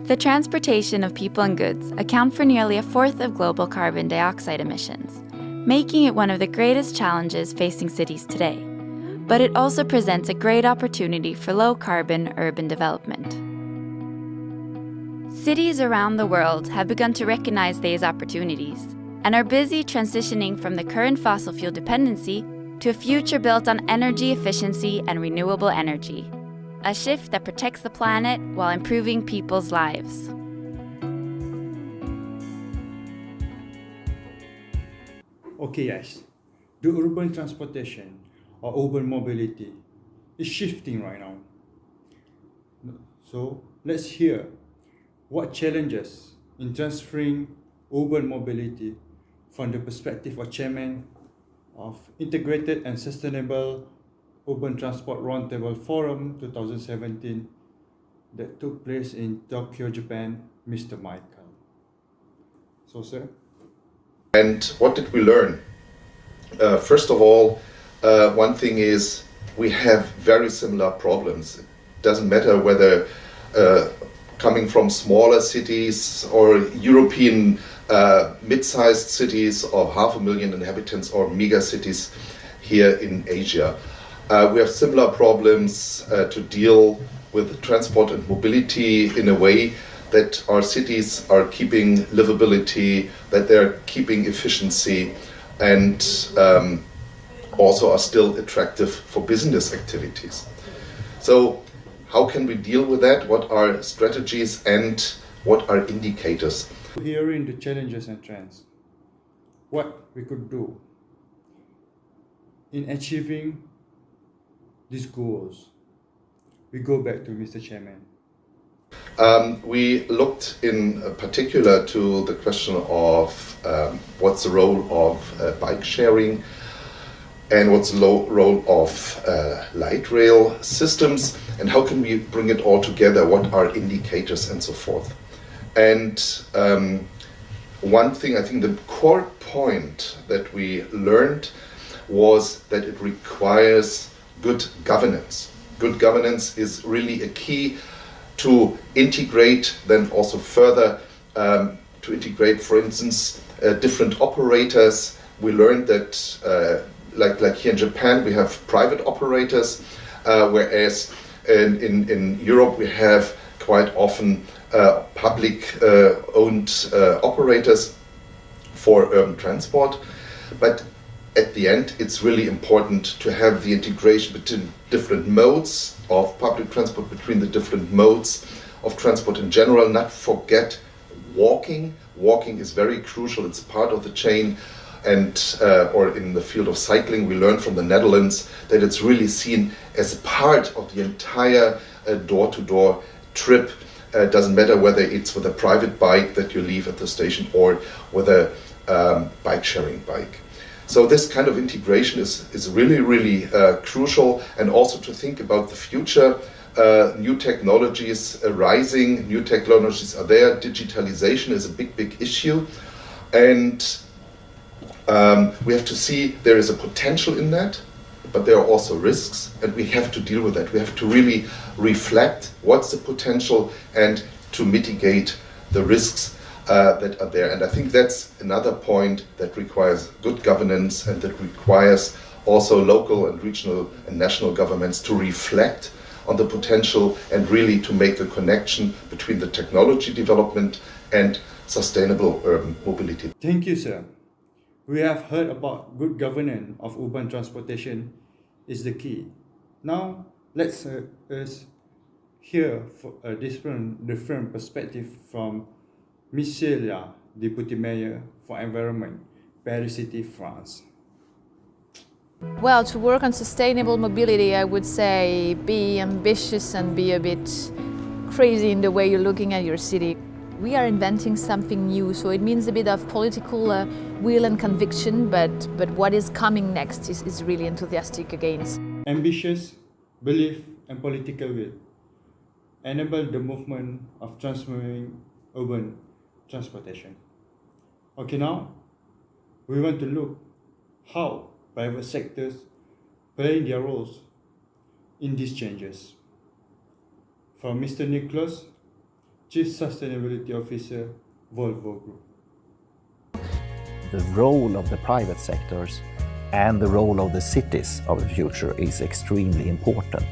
The transportation of people and goods account for nearly a fourth of global carbon dioxide emissions, making it one of the greatest challenges facing cities today. But it also presents a great opportunity for low-carbon urban development. Cities around the world have begun to recognize these opportunities and are busy transitioning from the current fossil fuel dependency to a future built on energy efficiency and renewable energy, a shift that protects the planet while improving people's lives. Okay, yes, the urban transportation or urban mobility is shifting right now. So let's hear what challenges in transferring urban mobility from the perspective of Chairman of Integrated and Sustainable Urban Transport Roundtable Forum 2017 that took place in Tokyo, Japan, Mr. Michael. So, sir? And what did we learn? First of all, one thing is we have very similar problems. It doesn't matter whether coming from smaller cities or European mid-sized cities of 500,000 inhabitants or mega cities here in Asia. We have similar problems to deal with transport and mobility in a way that our cities are keeping livability, that they're keeping efficiency, and also are still attractive for business activities. So how can we deal with that? What are strategies and what are indicators? Hearing the challenges and trends, what we could do in achieving these goals, we go back to Mr. Chairman. We looked in particular to the question of what's the role of bike sharing and what's the role of light rail systems and how can we bring it all together, what are indicators and so forth. And one thing, I think the core point that we learned was that it requires good governance. Good governance is really a key to integrate, then also further to integrate, for instance, different operators. We learned that like here in Japan, we have private operators, whereas in Europe we have quite often public owned operators for urban transport. But at the end, it's really important to have the integration between different modes of public transport, between the different modes of transport in general, not forget walking. Walking is very crucial, it's part of the chain. And or in the field of cycling, we learned from the Netherlands that it's really seen as part of the entire door-to-door trip. Doesn't matter whether it's with a private bike that you leave at the station or with a bike-sharing bike. So this kind of integration is really, really crucial, and also to think about the future. New technologies arising, new technologies are there. Digitalization is a big, big issue. And we have to see there is a potential in that, but there are also risks, and we have to deal with that. We have to really reflect what's the potential and to mitigate the risks that are there. And I think that's another point that requires good governance and that requires also local and regional and national governments to reflect on the potential and really to make the connection between the technology development and sustainable urban mobility. Thank you, sir. We have heard about good governance of urban transportation is the key. Now, let's hear a different perspective from Ms. Celia, Deputy Mayor for Environment, Paris City, France. Well, to work on sustainable mobility, I would say be ambitious and be a bit crazy in the way you're looking at your city. We are inventing something new, so it means a bit of political will and conviction, but what is coming next is really enthusiastic against. Ambitious, belief, and political will enable the movement of transforming urban transportation. Okay, now we want to look how private sectors playing their roles in these changes. From Mr. Nicholas, Chief Sustainability Officer, Volvo Group. The role of the private sectors and the role of the cities of the future is extremely important.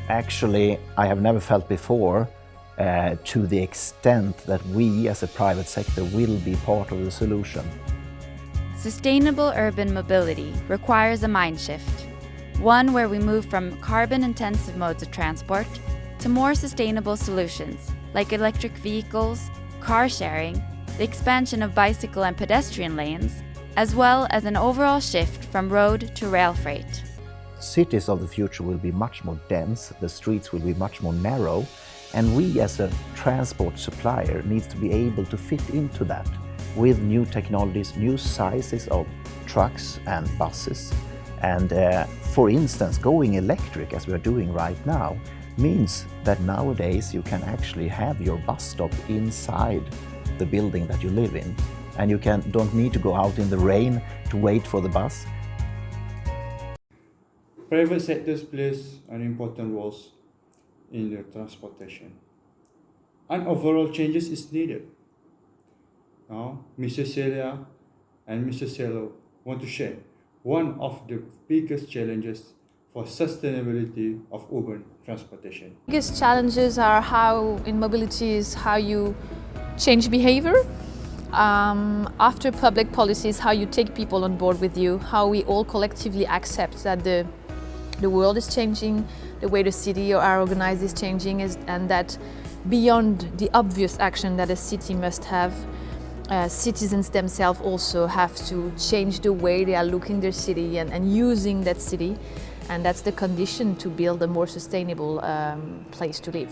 Actually, I have never felt before to the extent that we as a private sector will be part of the solution. Sustainable urban mobility requires a mind shift, one where we move from carbon-intensive modes of transport to more sustainable solutions like electric vehicles, car sharing, the expansion of bicycle and pedestrian lanes, as well as an overall shift from road to rail freight. Cities of the future will be much more dense, the streets will be much more narrow, and we as a transport supplier needs to be able to fit into that with new technologies, new sizes of trucks and buses. And for instance, going electric, as we are doing right now, means that nowadays you can actually have your bus stop inside the building that you live in, and you don't need to go out in the rain to wait for the bus. Private sectors plays an important role in the transportation, and overall changes is needed. Now, Mr. Celia and Mr. Cello want to share one of the biggest challenges for sustainability of urban transportation. Biggest challenges are how in mobility is how you change behavior. After public policies, how you take people on board with you, how we all collectively accept that the world is changing, the way the city or are organized is changing, and that beyond the obvious action that a city must have, citizens themselves also have to change the way they are looking their city and using that city, and that's the condition to build a more sustainable place to live.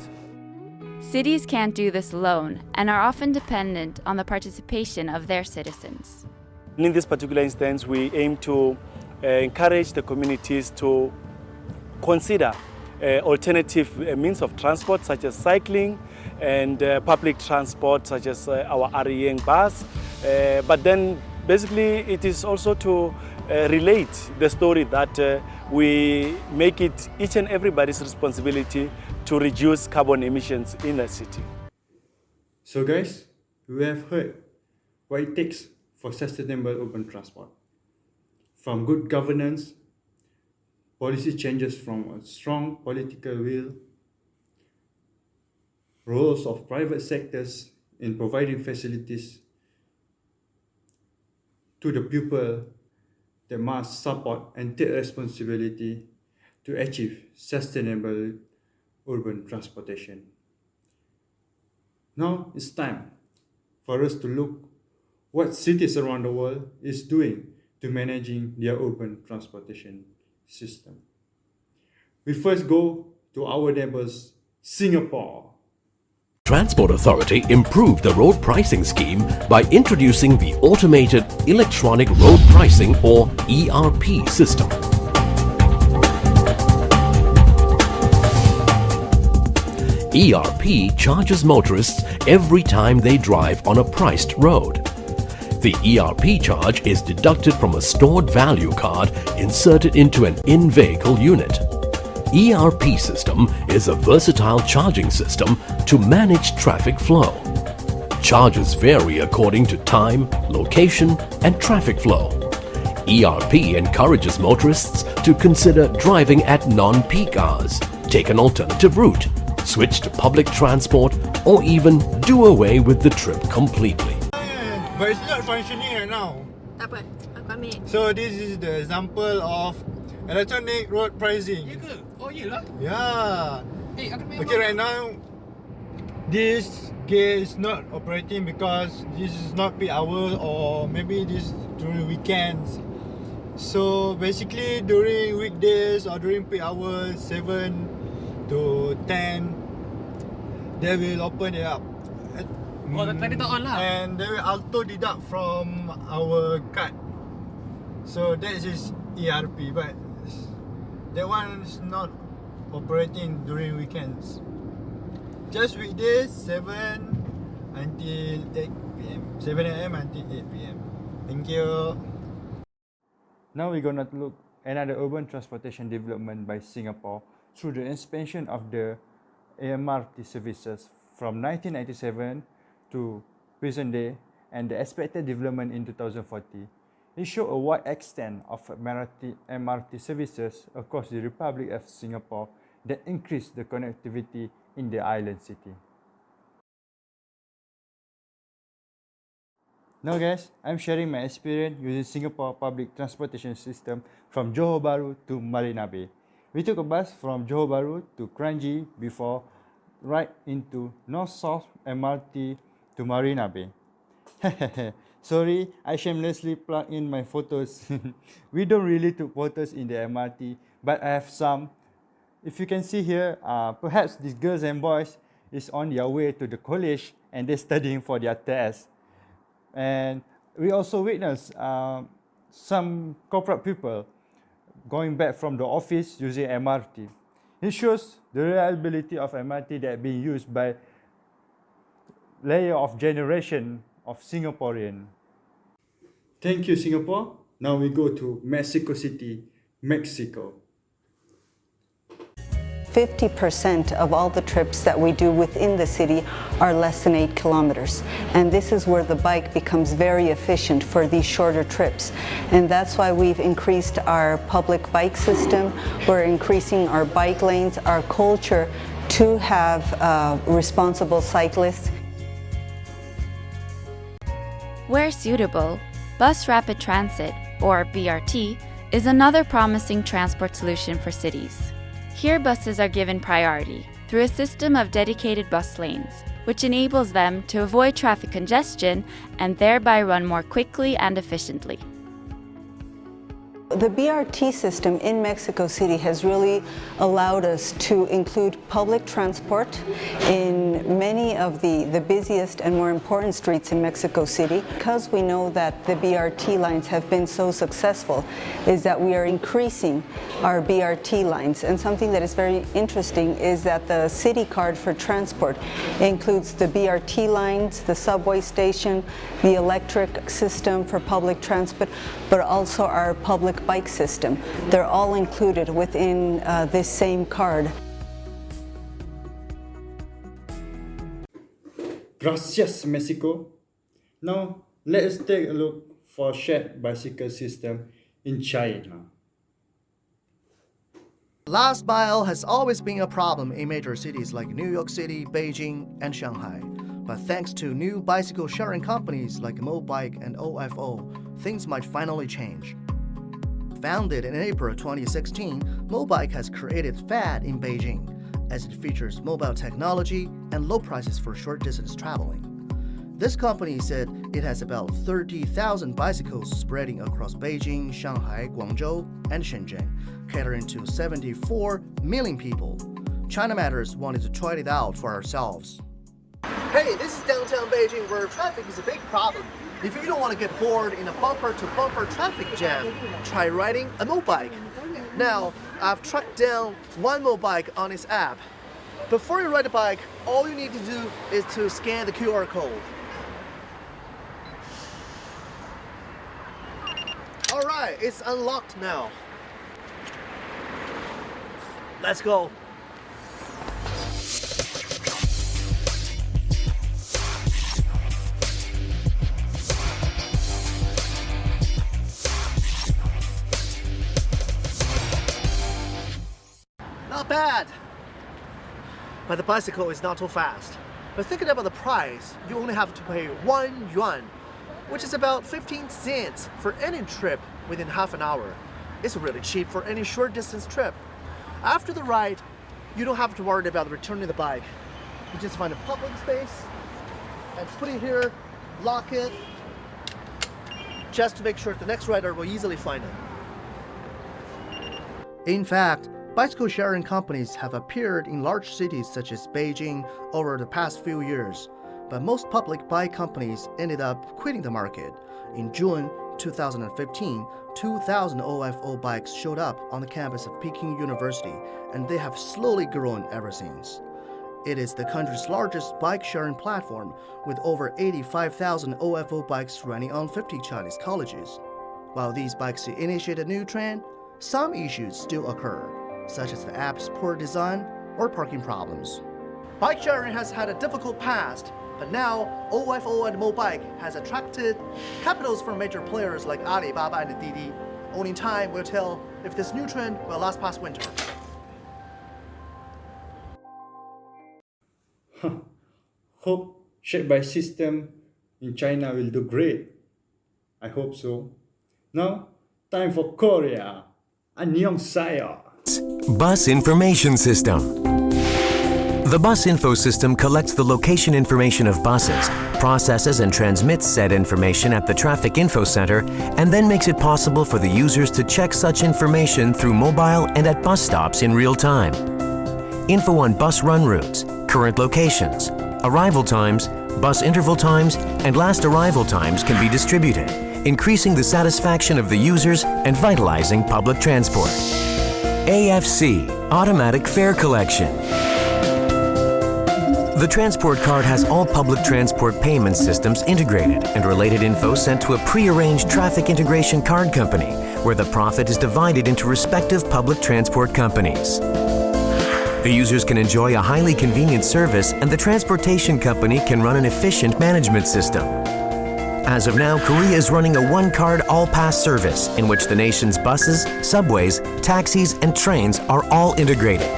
Cities can't do this alone and are often dependent on the participation of their citizens. In this particular instance, we aim to encourage the communities to consider alternative means of transport such as cycling and public transport such as our REN bus. But then basically it is also to relate the story that we make it each and everybody's responsibility to reduce carbon emissions in the city. So guys, we have heard what it takes for sustainable urban transport. From good governance, policy changes from a strong political will, roles of private sectors in providing facilities, to the people that must support and take responsibility to achieve sustainable urban transportation. Now it's time for us to look what cities around the world is doing to managing their urban transportation system. We first go to our neighbors, Singapore. Transport Authority improved the road pricing scheme by introducing the Automated Electronic Road Pricing or ERP system. ERP charges motorists every time they drive on a priced road. The ERP charge is deducted from a stored value card inserted into an in-vehicle unit. ERP system is a versatile charging system to manage traffic flow. Charges vary according to time, location, and traffic flow. ERP encourages motorists to consider driving at non-peak hours, take an alternative route, switch to public transport, or even do away with the trip completely. But it's not functioning right now. Tak apa, aku ambil. So this is the example of electronic road pricing. Ya ke? Oh, yelah. Yeah. Aku ambil Okay, right now this gate is not operating because this is not peak hour or maybe this during weekends. So basically during weekdays or during peak hours 7 to 10 they will open it up. Oh, tadi tak on lah. And they will auto deduct from our card. So that is ERP, but that one is not operating during weekends. Just weekdays 7 until 8 PM. 7 AM until 8 PM. Thank you. Now we're gonna look another urban transportation development by Singapore through the expansion of the AMRT services from 1997 to present day and the expected development in 2040, it shows a wide extent of MRT services across the Republic of Singapore that increase the connectivity in the island city. Now guys, I'm sharing my experience using Singapore public transportation system from Johor Bahru to Marina Bay. We took a bus from Johor Bahru to Kranji before right into North-South MRT to Marina Bay. Sorry, I shamelessly plug in my photos. We don't really take photos in the MRT, but I have some. If you can see here, perhaps these girls and boys is on their way to the college and they're studying for their test. And we also witness some corporate people going back from the office using MRT. It shows the reliability of MRT that being used by layer of generation of Singaporean. Thank you, Singapore. Now we go to Mexico City, Mexico. 50% of all the trips that we do within the city are less than 8 kilometers. And this is where the bike becomes very efficient for these shorter trips. And that's why we've increased our public bike system. We're increasing our bike lanes, our culture to have responsible cyclists. Where suitable, Bus Rapid Transit, or BRT, is another promising transport solution for cities. Here, buses are given priority through a system of dedicated bus lanes, which enables them to avoid traffic congestion and thereby run more quickly and efficiently. The BRT system in Mexico City has really allowed us to include public transport in many of the busiest and more important streets in Mexico City. Because we know that the BRT lines have been so successful, is that we are increasing our BRT lines. And something that is very interesting is that the city card for transport includes the BRT lines, the subway station, the electric system for public transport, but also our public bike system. They're all included within this same card. Gracias, Mexico. Now, let us take a look for shared bicycle system in China. Last mile has always been a problem in major cities like New York City, Beijing, and Shanghai. But thanks to new bicycle sharing companies like Mobike and OFO, things might finally change. Founded in April 2016, Mobike has created FAD in Beijing, as it features mobile technology and low prices for short-distance traveling. This company said it has about 30,000 bicycles spreading across Beijing, Shanghai, Guangzhou, and Shenzhen, catering to 74 million people. China Matters wanted to try it out for ourselves. Hey, this is downtown Beijing where traffic is a big problem. If you don't want to get bored in a bumper-to-bumper traffic jam, try riding a Mobike. Now, I've tracked down one Mobike on its app. Before you ride a bike, all you need to do is to scan the QR code. Alright, it's unlocked now. Let's go. Not bad, but the bicycle is not so fast. But thinking about the price, you only have to pay 1 yuan, which is about 15 cents for any trip within half an hour. It's really cheap for any short distance trip. After the ride, you don't have to worry about returning the bike. You just find a public space and put it here, lock it, just to make sure the next rider will easily find it. In fact, bicycle sharing companies have appeared in large cities such as Beijing over the past few years, but most public bike companies ended up quitting the market. In June 2015, 2,000 OFO bikes showed up on the campus of Peking University, and they have slowly grown ever since. It is the country's largest bike-sharing platform, with over 85,000 OFO bikes running on 50 Chinese colleges. While these bikes initiate a new trend, some issues still occur, such as the app's poor design or parking problems. Bike sharing has had a difficult past, but now OFO and Mobike has attracted capitals from major players like Alibaba and Didi. Only time will tell if this new trend will last past winter. Hope Shared by System in China will do great. I hope so. Now, time for Korea. Annyeonghaseyo. Bus Information System. The bus info system collects the location information of buses, processes and transmits said information at the Traffic Info Center, and then makes it possible for the users to check such information through mobile and at bus stops in real time. Info on bus run routes, current locations, arrival times, bus interval times, and last arrival times can be distributed, increasing the satisfaction of the users and vitalizing public transport. AFC, Automatic Fare Collection. The transport card has all public transport payment systems integrated and related info sent to a pre-arranged traffic integration card company, where the profit is divided into respective public transport companies. The users can enjoy a highly convenient service, and the transportation company can run an efficient management system. As of now, Korea is running a one-card all-pass service in which the nation's buses, subways, taxis, and trains are all integrated.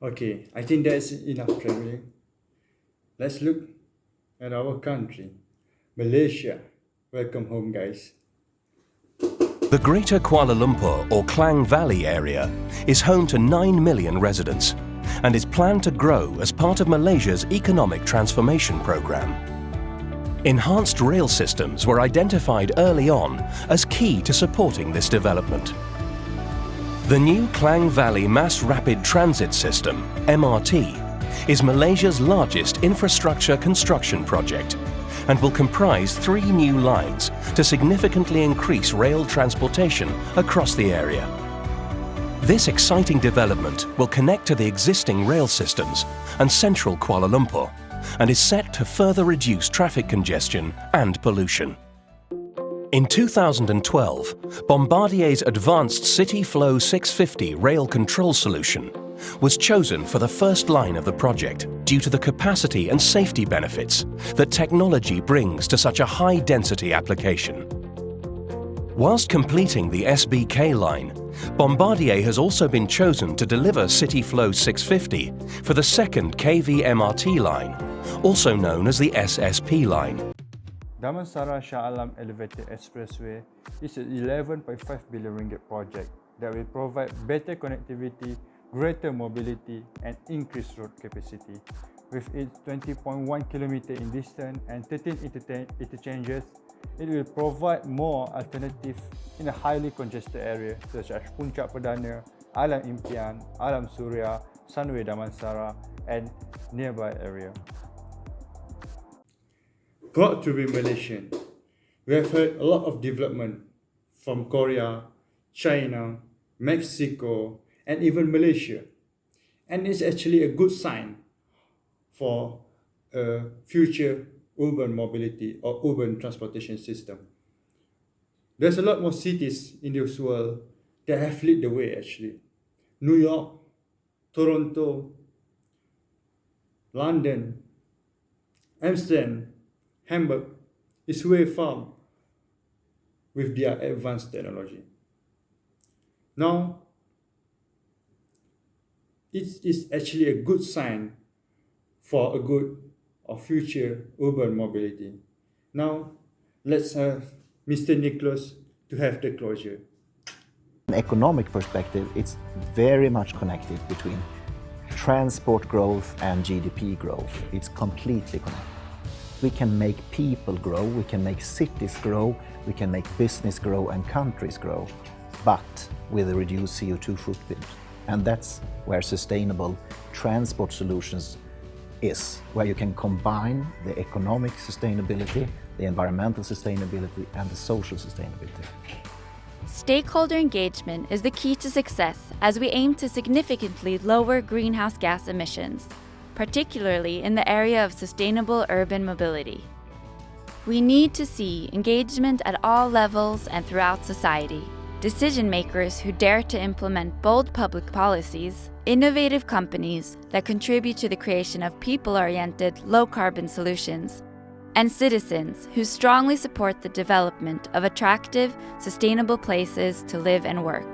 Okay, I think that's enough traveling. Let's look at our country, Malaysia. Welcome home, guys. The Greater Kuala Lumpur or Klang Valley area is home to 9 million residents and is planned to grow as part of Malaysia's economic transformation program. Enhanced rail systems were identified early on as key to supporting this development. The new Klang Valley Mass Rapid Transit System, MRT, is Malaysia's largest infrastructure construction project and will comprise 3 new lines to significantly increase rail transportation across the area. This exciting development will connect to the existing rail systems and central Kuala Lumpur and is set to further reduce traffic congestion and pollution. In 2012, Bombardier's advanced City Flow 650 rail control solution was chosen for the first line of the project due to the capacity and safety benefits that technology brings to such a high-density application. Whilst completing the SBK line, Bombardier has also been chosen to deliver City Flow 650 for the second KV MRT line, also known as the SSP line. Damansara Shah Alam Elevated Expressway is an 11.5 billion ringgit project that will provide better connectivity, greater mobility, and increased road capacity. With its 20.1 km in distance and 13 interchanges, it will provide more alternatives in a highly congested area such as Puncak Perdana, Alam Impian, Alam Suria, Sunway Damansara, and nearby area. Proud to be Malaysian. We have heard a lot of development from Korea, China, Mexico, and even Malaysia. And it's actually a good sign for a future urban mobility or urban transportation system. There's a lot more cities in this world that have led the way actually. New York, Toronto, London, Amsterdam, Hamburg is way far with their advanced technology. Now, it is actually a good sign for a good or future urban mobility. Now, let's have Mr. Nicholas to have the closure. From an economic perspective, it's very much connected between transport growth and GDP growth. It's completely connected. We can make people grow, we can make cities grow, we can make business grow and countries grow, but with a reduced CO2 footprint. And that's where sustainable transport solutions is, where you can combine the economic sustainability, the environmental sustainability, and the social sustainability. Stakeholder engagement is the key to success as we aim to significantly lower greenhouse gas emissions, particularly in the area of sustainable urban mobility. We need to see engagement at all levels and throughout society, decision makers who dare to implement bold public policies, innovative companies that contribute to the creation of people-oriented, low-carbon solutions, and citizens who strongly support the development of attractive, sustainable places to live and work.